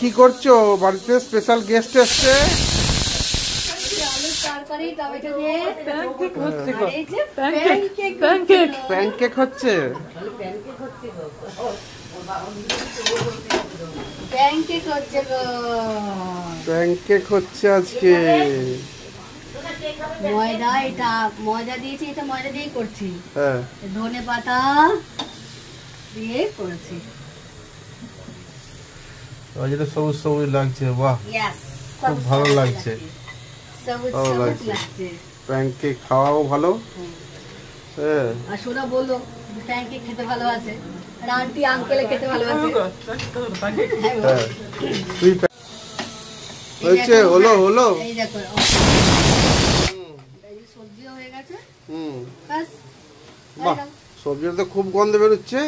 কি করছো? বাড়িতে স্পেশাল গেস্ট এসছে। প্যানকেক হচ্ছে। প্যানকেক হচ্ছে আজকে। ময়দা, এটা ময়দা দিয়েছি, এটা ময়দা দিয়ে করছি। হ্যাঁ, ধনে পাতা দিয়ে করেছি। যেটা সবুজ সবুজ লাগছে, বাহ খুব ভালো লাগছে। প্যানকেক খাওয়াও ভালো। হ্যাঁ, আর শোনা বললো প্যানকেক খেতে ভালোবাসে, আর আন্টি আঙ্কেলে খেতে ভালোবাসে। হয়েছে, হলো হলো। এই দেখো সবজিও হয়ে গেছে। বাহ, সবজিটা তো খুব গন্ধ বেরোচ্ছে,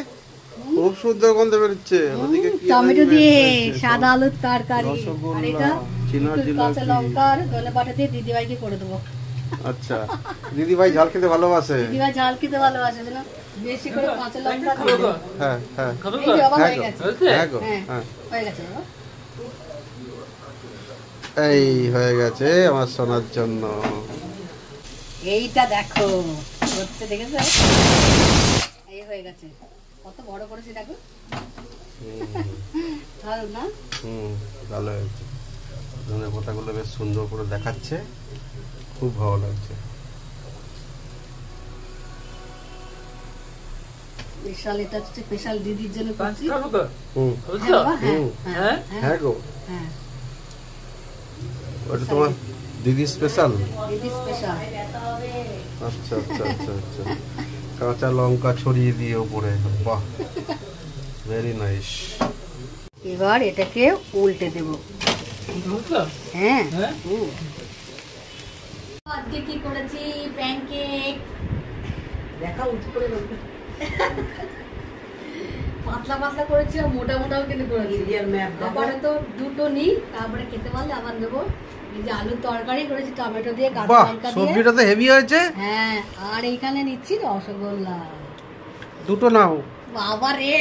খুব সুন্দর গন্ধ বেরোচ্ছে। ওদিকে টমেটো দিয়ে সাদা আলুর তরকারি, আর এটা কাঁচা লঙ্কা আর ধনেপাতা দিয়ে দিদিভাইকে করে দেবো। আচ্ছা, দিদিভাই ঝাল খেতে ভালোবাসে। দিদিভাই ঝাল খেতে ভালোবাসে না, বেশি করে কাঁচা লঙ্কা দিয়ে। হ্যাঁ হ্যাঁ, এই হয়ে গেছে আমার সোনার জন্য। এইটা দেখো হচ্ছে, দেখেছো? এই হয়ে গেছে, কত বড় করেছি দেখো। ভালো না? ভালো হয়েছে। ধনে পাতাগুলো বেশ সুন্দর করে দেখাচ্ছে, খুব ভালো লাগছে। স্পেশাল, এটা হচ্ছে স্পেশাল দিদির জন্য করছি। হ্যাঁ গো, ওটা তোমার দিদি স্পেশাল। দিদি স্পেশাল। আচ্ছা আচ্ছা আচ্ছা আচ্ছা, কাঁচা লঙ্কা ছড়িয়ে দিয়ে উপরে, বাহ ভেরি নাইস। এবার এটাকে উল্টে দেব। হ্যাঁ, আজকে কি করেছি? প্যানকেক। দেখা উঁচু করে পাতলা পাতলা করেছি, আর মোটা মোটাও কিন্তু করেছি। তারপরে তো দুটো নিই, তারপরে খেতে পারলে আবার নেবো। এই যে আলুর তরকারি করেছি টমেটো দিয়ে, কাঁচা লঙ্কা দিয়ে। সবজিটা তো হেভি হয়েছে। হ্যাঁ, আর এইখানে নিচ্ছি রসগোল্লা। দুটো নাও। বাবা রে,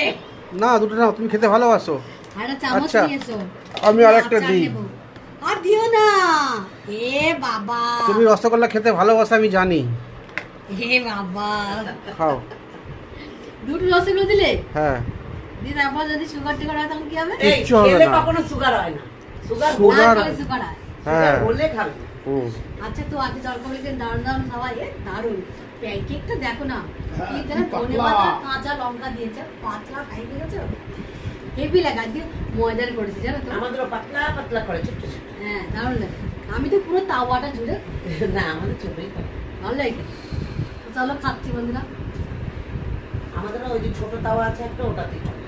না দুটো নাও, তুমি খেতে ভালোবাসো। একটা চামচ নিয়েছো, আমি আরেকটা দিই। আর দিও না। এ বাবা, তুমি রসগোল্লা খেতে ভালোবাসো আমি জানি। এ বাবা, খাও। দুটো রসগোল্লা দিলে? হ্যাঁ। দিদি, তারপর যদি সুগার টিগার হয় তখন কি হবে? কিচ্ছু হবে না, কখনো সুগার হয় না। সুগার সুগার হয়। হ্যাঁ, বললে খাবে। আচ্ছা, তো আজকে তরকারি দারুণ দারুণ সবাই, দারুণ। প্যানকেকটা দেখো না, কি ধরে ধনে পাতা কাঁচা লঙ্কা দিয়েছে, পাতলা খাই দিয়েছে, হেভি লাগে। আজকে ময়দার করেছি, জানো তো? আমাদেরও পাতলা পাতলা করে, ছোট ছোট। হ্যাঁ, দারুণ লাগে। আমি তো পুরো তাওয়াটা জুড়ে। না, আমাদের ছোটই করে, ভালো লাগে। চলো খাচ্ছি বন্ধুরা। আমাদের ওই যে ছোট তাওয়া আছে একটা, ওটাতে করে।